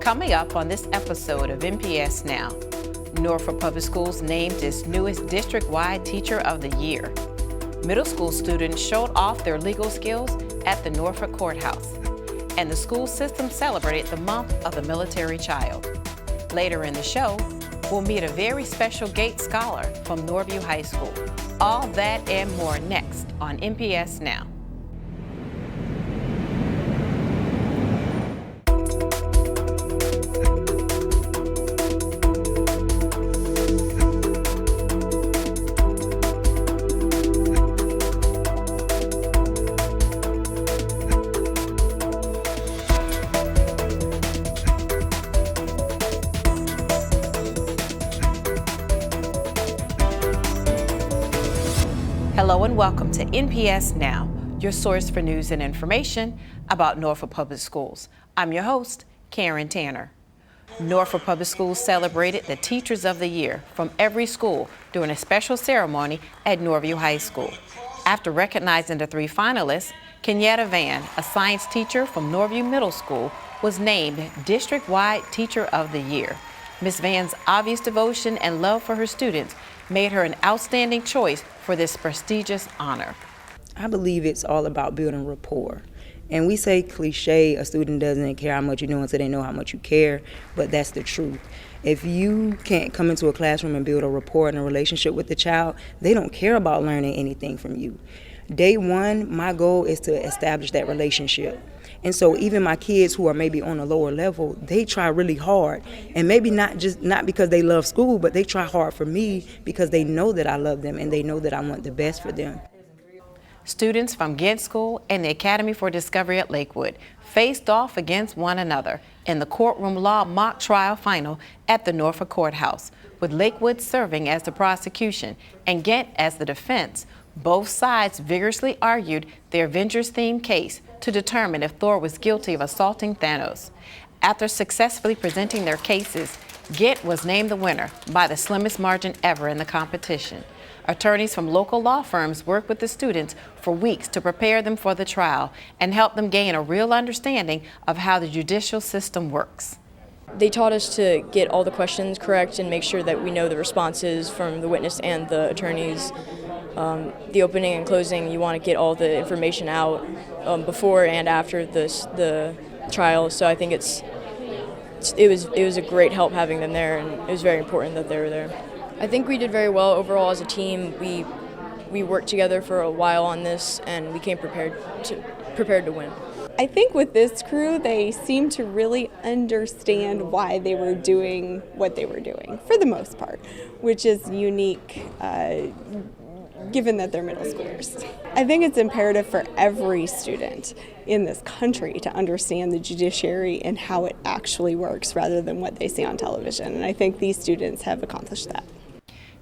Coming up on this episode of NPS Now, Norfolk Public Schools named its newest district-wide Teacher of the Year. Middle school students showed off their legal skills at the Norfolk Courthouse, and the school system celebrated the month of the military child. Later in the show, we'll meet a very special GATE scholar from Norview High School. All that and more next on NPS Now. Hello and welcome to NPS Now, your source for news and information about Norfolk Public Schools. I'm your host, Karen Tanner. Norfolk Public Schools celebrated the Teachers of the Year from every school during a special ceremony at Norview High School. After recognizing the three finalists, Kenyatta Van, a science teacher from Norview Middle School, was named District-Wide Teacher of the Year. Ms. Van's obvious devotion and love for her students made her an outstanding choice for this prestigious honor. I believe it's all about building rapport. And we say cliche, a student doesn't care how much you know until they know how much you care, but that's the truth. If you can't come into a classroom and build a rapport and a relationship with the child, they don't care about learning anything from you. Day one, my goal is to establish that relationship. And so even my kids who are maybe on a lower level, they try really hard. And maybe not because they love school, but they try hard for me because they know that I love them and they know that I want the best for them. Students from Ghent School and the Academy for Discovery at Lakewood faced off against one another in the courtroom law mock trial final at the Norfolk Courthouse, with Lakewood serving as the prosecution and Ghent as the defense. Both sides vigorously argued their Avengers-themed case to determine if Thor was guilty of assaulting Thanos. After successfully presenting their cases, Ghent was named the winner by the slimmest margin ever in the competition. Attorneys from local law firms worked with the students for weeks to prepare them for the trial and help them gain a real understanding of how the judicial system works. They taught us to get all the questions correct and make sure that we know the responses from the witness and the attorneys. The opening and closing, you want to get all the information out before and after the trial. So I think it was a great help having them there, and it was very important that they were there. I think we did very well overall as a team. We worked together for a while on this, and we came prepared to win. I think with this crew, they seemed to really understand why they were doing what they were doing, for the most part, which is unique given that they're middle schoolers. I think it's imperative for every student in this country to understand the judiciary and how it actually works rather than what they see on television, and I think these students have accomplished that.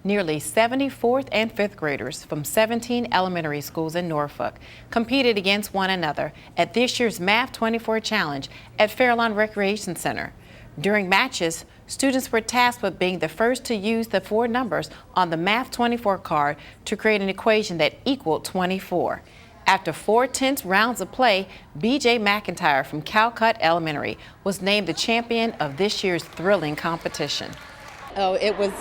Nearly 70 4th and 5th graders from 17 elementary schools in Norfolk competed against one another at this year's Math 24 Challenge at Fairlawn Recreation Center. During matches, students were tasked with being the first to use the four numbers on the Math 24 card to create an equation that equaled 24. After 4 tense rounds of play, B.J. McIntyre from Calcutt Elementary was named the champion of this year's thrilling competition. Oh, it was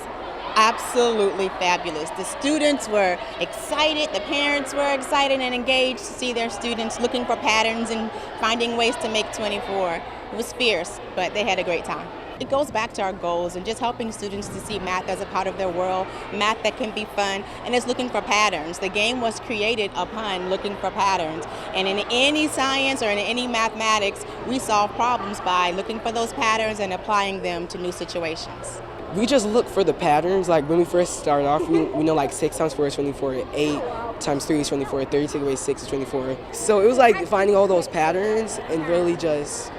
absolutely fabulous. The students were excited, the parents were excited and engaged to see their students looking for patterns and finding ways to make 24. It was fierce, but they had a great time. It goes back to our goals and just helping students to see math as a part of their world, math that can be fun, and it's looking for patterns. The game was created upon looking for patterns, and in any science or in any mathematics, we solve problems by looking for those patterns and applying them to new situations. We just look for the patterns. Like when we first started off, we know like 6 times 4 is 24, 8 times 3 is 24, 30 take away 6 is 24. So it was like finding all those patterns and really just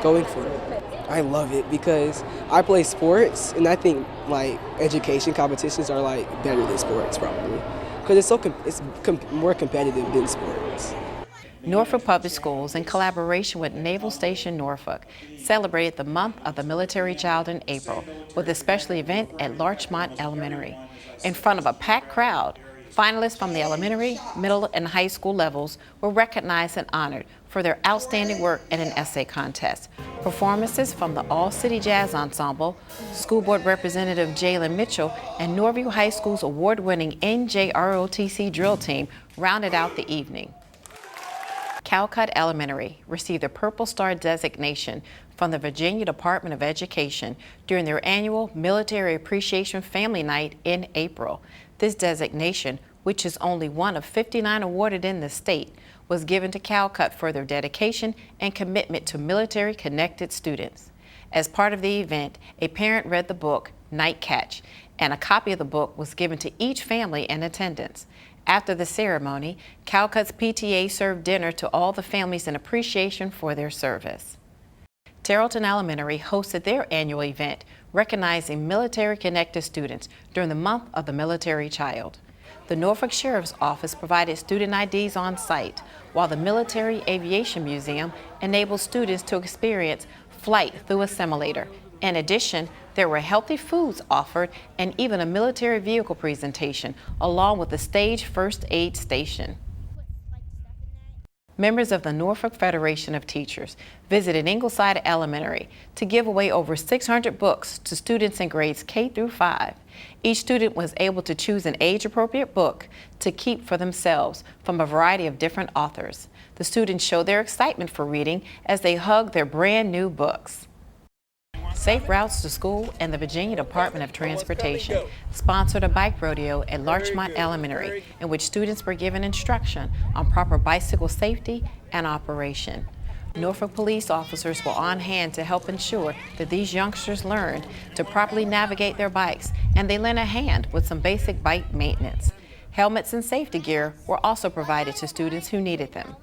going for it. I love it because I play sports, and I think like education competitions are like better than sports probably because it's more competitive than sports. Norfolk Public Schools, in collaboration with Naval Station Norfolk, celebrated the month of the military child in April with a special event at Larchmont Elementary. In front of a packed crowd, finalists from the elementary, middle, and high school levels were recognized and honored for their outstanding work in an essay contest. Performances from the All-City Jazz Ensemble, School Board Representative Jalen Mitchell, and Norview High School's award-winning NJROTC drill team rounded out the evening. Calcutt Elementary received the Purple Star designation from the Virginia Department of Education during their annual Military Appreciation Family Night in April. This designation, which is only one of 59 awarded in the state, was given to Calcutt for their dedication and commitment to military-connected students. As part of the event, a parent read the book, Night Catch, and a copy of the book was given to each family in attendance. After the ceremony, Calcutt's PTA served dinner to all the families in appreciation for their service. Terrellton Elementary hosted their annual event recognizing military-connected students during the month of the military child. The Norfolk Sheriff's Office provided student IDs on site, while the Military Aviation Museum enabled students to experience flight through a simulator. In addition, there were healthy foods offered and even a military vehicle presentation, along with a staged first aid station. Members of the Norfolk Federation of Teachers visited Ingleside Elementary to give away over 600 books to students in grades K through 5. Each student was able to choose an age-appropriate book to keep for themselves from a variety of different authors. The students showed their excitement for reading as they hugged their brand new books. Safe Routes to School and the Virginia Department of Transportation sponsored a bike rodeo at Larchmont Elementary in which students were given instruction on proper bicycle safety and operation. Norfolk police officers were on hand to help ensure that these youngsters learned to properly navigate their bikes, and they lent a hand with some basic bike maintenance. Helmets and safety gear were also provided to students who needed them.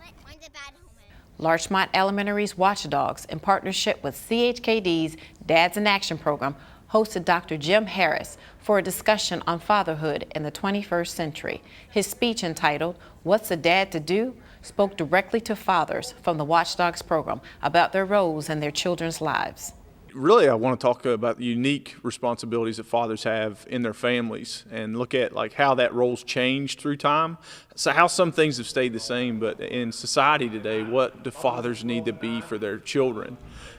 Larchmont Elementary's Watchdogs, in partnership with CHKD's Dads in Action program, hosted Dr. Jim Harris for a discussion on fatherhood in the 21st century. His speech, entitled, "What's a Dad to Do?" spoke directly to fathers from the Watchdogs program about their roles in their children's lives. Really, I want to talk about the unique responsibilities that fathers have in their families and look at like how that role's changed through time. So how some things have stayed the same, but in society today, what do fathers need to be for their children?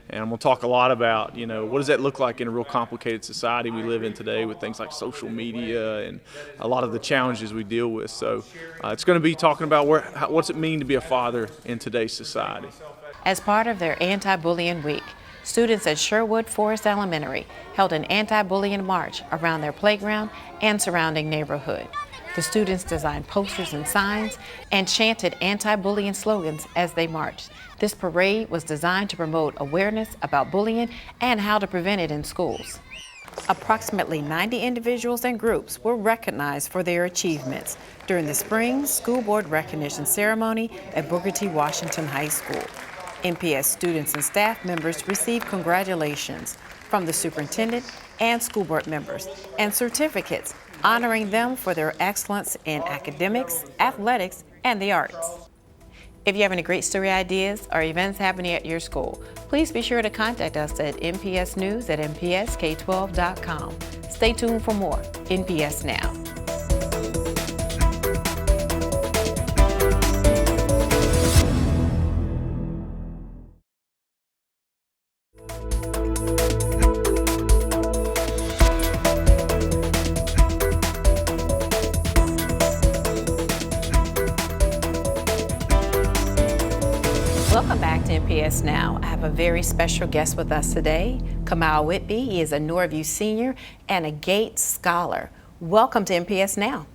And I'm going to talk a lot about, what does that look like in a real complicated society we live in today with things like social media and a lot of the challenges we deal with. So it's going to be talking about what's it mean to be a father in today's society. As part of their anti-bullying week, students at Sherwood Forest Elementary held an anti-bullying march around their playground and surrounding neighborhood. The students designed posters and signs and chanted anti-bullying slogans as they marched. This parade was designed to promote awareness about bullying and how to prevent it in schools. Approximately 90 individuals and groups were recognized for their achievements during the spring school board recognition ceremony at Booker T. Washington High School. NPS students and staff members received congratulations from the superintendent and school board members and certificates honoring them for their excellence in academics, athletics, and the arts. If you have any great story ideas or events happening at your school, please be sure to contact us at npsnews@npsk12.com. Stay tuned for more NPS Now. Welcome back to NPS Now. I have a very special guest with us today, Kamau Whitby. He is a Norview senior and a Gates Scholar. Welcome to NPS Now.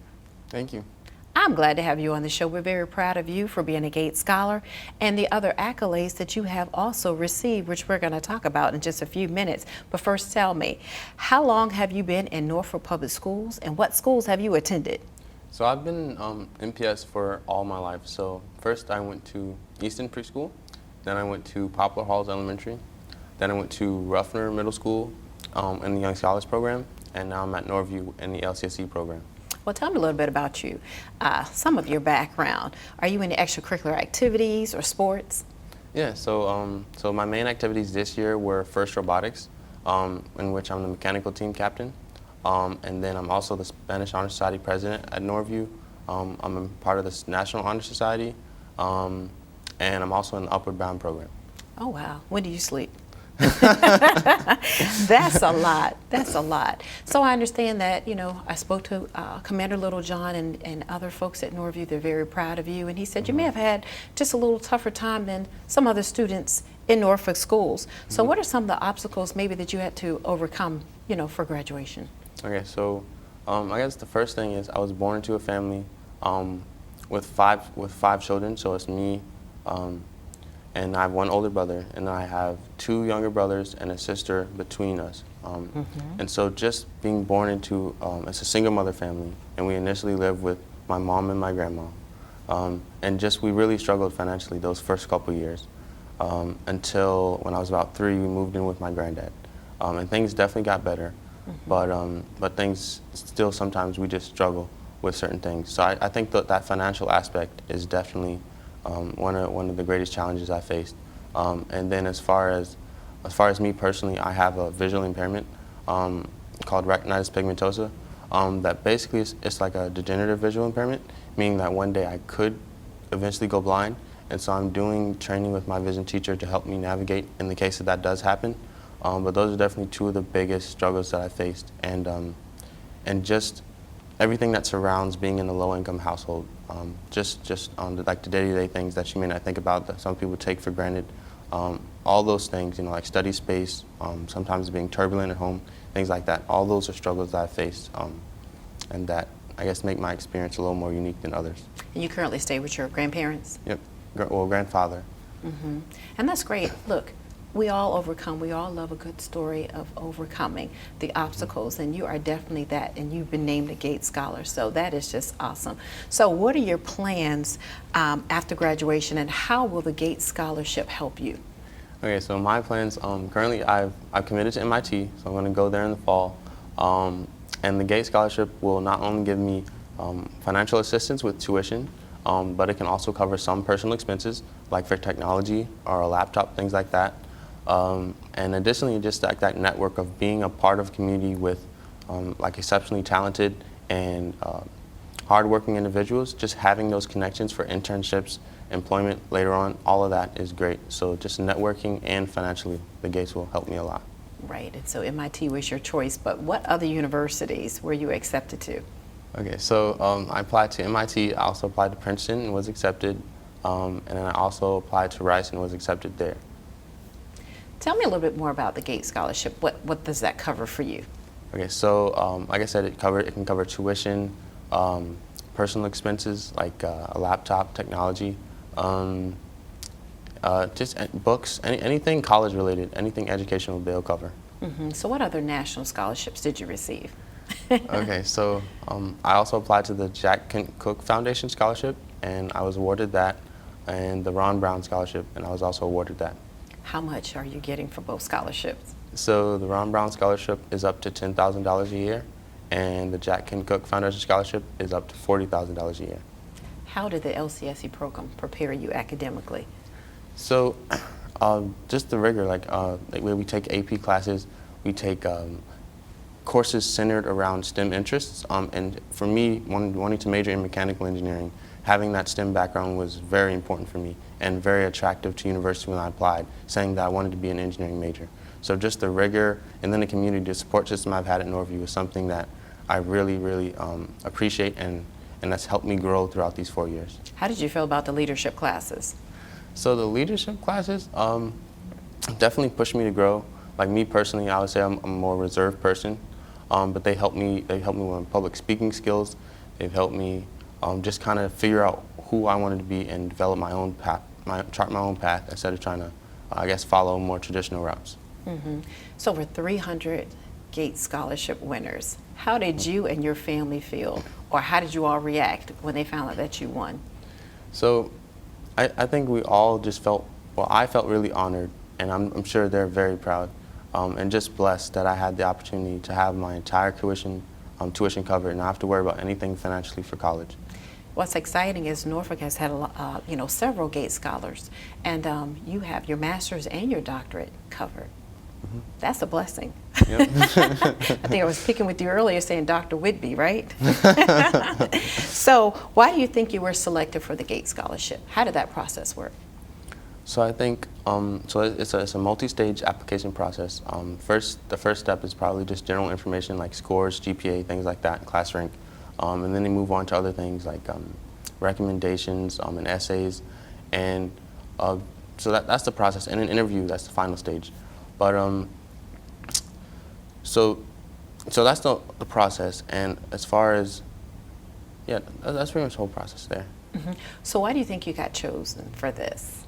Thank you. I'm glad to have you on the show. We're very proud of you for being a Gates Scholar and the other accolades that you have also received, which we're going to talk about in just a few minutes. But first, tell me, how long have you been in Norfolk Public Schools and what schools have you attended? So I've been NPS for all my life. So first I went to Easton Preschool, then I went to Poplar Halls Elementary, then I went to Ruffner Middle School in the Young Scholars Program, and now I'm at Norview in the LCSE program. Well, tell me a little bit about you, some of your background. Are you in extracurricular activities or sports? Yeah, so my main activities this year were first robotics, in which I'm the mechanical team captain. And then I'm also the Spanish Honor Society president at Norview. I'm a part of the National Honor Society, and I'm also in the Upward Bound program. Oh, wow. When do you sleep? That's a lot. That's a lot. So I understand that, you know, I spoke to Commander Littlejohn and other folks at Norview. They're very proud of you. And he said you may have had just a little tougher time than some other students in Norfolk schools. So what are some of the obstacles maybe that you had to overcome, you know, for graduation? Okay, so I guess the first thing is I was born into a family with five children. So it's me, and I have one older brother, and I have two younger brothers and a sister between us. And so just being born into, it's a single mother family, and we initially lived with my mom and my grandma. And just we really struggled financially those first couple years until when I was about 3, we moved in with my granddad. And things definitely got better, but things still sometimes we just struggle with certain things. So I think that financial aspect is definitely one of the greatest challenges I faced. And then as far as me personally, I have a visual impairment called retinitis pigmentosa. That basically it's like a degenerative visual impairment, meaning that one day I could eventually go blind. And so I'm doing training with my vision teacher to help me navigate in the case that does happen. But those are definitely two of the biggest struggles that I faced, and just everything that surrounds being in a low-income household, just like the day-to-day things that you may not think about that some people take for granted. All those things, you know, like study space, sometimes being turbulent at home, things like that. All those are struggles that I faced, and that I guess make my experience a little more unique than others. And you currently stay with your grandparents? Yep, well, grandfather. And that's great. Look, we all overcome. We all love a good story of overcoming the obstacles, and you are definitely that, and you've been named a Gates Scholar, so that is just awesome. So what are your plans after graduation, and how will the Gates Scholarship help you? Okay, so my plans, currently I've committed to MIT, so I'm going to go there in the fall. And the Gates Scholarship will not only give me financial assistance with tuition, but it can also cover some personal expenses, like for technology or a laptop, things like that. And additionally, just that network of being a part of a community with like exceptionally talented and hardworking individuals, just having those connections for internships, employment later on, all of that is great. So just networking and financially, the Gates will help me a lot. Right, and so MIT was your choice, but what other universities were you accepted to? Okay, so I applied to MIT, I also applied to Princeton and was accepted, and then I also applied to Rice and was accepted there. Tell me a little bit more about the Gates Scholarship. What does that cover for you? Okay, so like I said, it can cover tuition, personal expenses like a laptop, technology, just books, anything college related, anything educational they'll cover. So what other national scholarships did you receive? Okay, so I also applied to the Jack Kent Cooke Foundation Scholarship, and I was awarded that, and the Ron Brown Scholarship, and I was also awarded that. How much are you getting for both scholarships? So the Ron Brown Scholarship is up to $10,000 a year, and the Jack Kent Cooke Foundation Scholarship is up to $40,000 a year. How did the LCSE program prepare you academically? So just the rigor, like where we take AP classes, we take courses centered around STEM interests, and for me, wanting to major in mechanical engineering, having that STEM background was very important for me and very attractive to university when I applied, saying that I wanted to be an engineering major. So just the rigor and then the community, the support system I've had at Norview was something that I really, really appreciate, and that's helped me grow throughout these 4 years. How did you feel about the leadership classes? So the leadership classes definitely pushed me to grow. Like me personally, I would say I'm a more reserved person, but they helped me with my public speaking skills. They've helped me just kind of figure out who I wanted to be and develop my own path, chart my own path instead of trying to, I guess, follow more traditional routes. So over 300 Gates Scholarship winners. How did you and your family feel, or how did you all react when they found out that you won? So I think we all just felt, well, I felt really honored, and I'm sure they're very proud, and just blessed that I had the opportunity to have my entire tuition covered and not have to worry about anything financially for college. What's exciting is Norfolk has had several Gates Scholars, and you have your master's and your doctorate covered. That's a blessing. Yep. I think I was picking with you earlier saying Dr. Whitby, right? So why do you think you were selected for the Gates Scholarship? How did that process work? So I think it's a multi-stage application process. The first step is probably just general information like scores, GPA, things like that, class rank, and then they move on to other things like recommendations and essays, and so that's the process. And an interview, that's the final stage. But so that's the process. And as far as that's pretty much the whole process there. Mm-hmm. So why do you think you got chosen for this?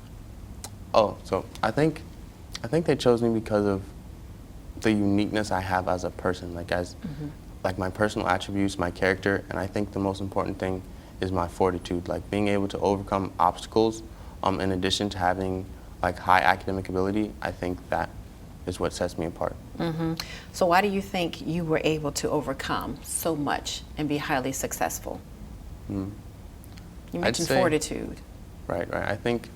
Oh, so I think they chose me because of the uniqueness I have as a person, like my personal attributes, my character, and I think the most important thing is my fortitude, like being able to overcome obstacles. In addition to having like high academic ability, I think that is what sets me apart. Mm-hmm. So why do you think you were able to overcome so much and be highly successful? You mentioned fortitude. Right. I think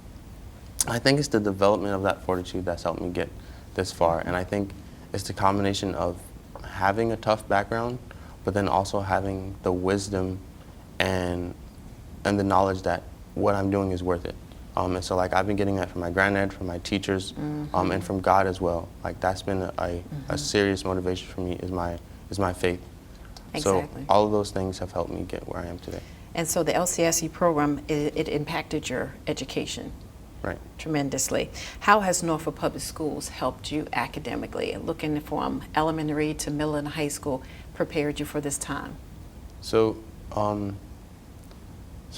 it's the development of that fortitude that's helped me get this far, and I think it's the combination of having a tough background, but then also having the wisdom and the knowledge that what I'm doing is worth it. And so like I've been getting that from my granddad, from my teachers, and from God as well. Like that's been a serious motivation for me is my faith. Exactly. So all of those things have helped me get where I am today. And so the LCSE program, it impacted your education. Right. Tremendously. How has Norfolk Public Schools helped you academically, looking from elementary to middle and high school, prepared you for this time? So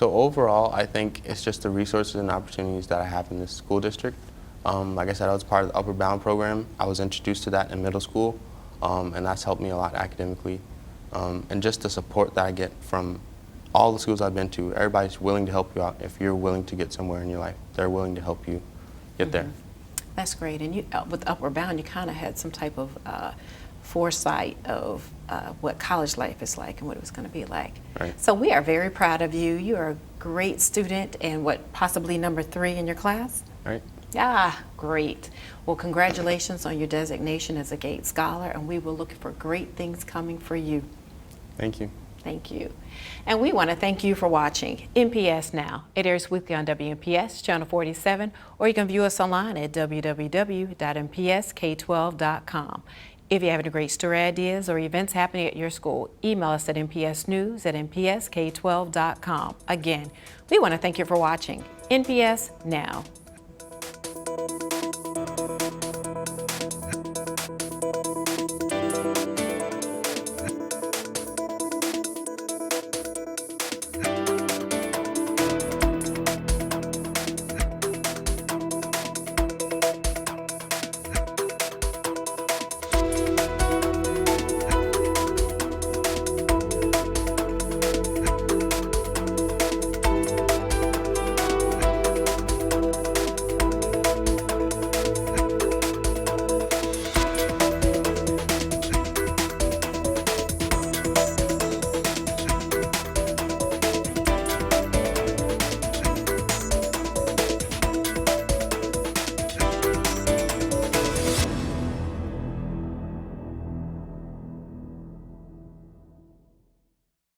overall, I think it's just the resources and opportunities that I have in this school district. Like I said, I was part of the Upper Bound program. I was introduced to that in middle school, and that's helped me a lot academically. And just the support that I get from all the schools I've been to, everybody's willing to help you out. If you're willing to get somewhere in your life, they're willing to help you get there. That's great. And you, with Upward Bound, you kind of had some type of foresight of what college life is like and what it was going to be like. Right. So we are very proud of you. You are a great student and possibly number 3 in your class? Right. Ah, great. Well, congratulations on your designation as a Gates Scholar, and we will look for great things coming for you. Thank you. Thank you. And we want to thank you for watching NPS Now. It airs weekly on WNPS, Channel 47, or you can view us online at www.npsk12.com. If you have any great story ideas or events happening at your school, email us at npsnews@npsk12.com. Again, we want to thank you for watching NPS Now.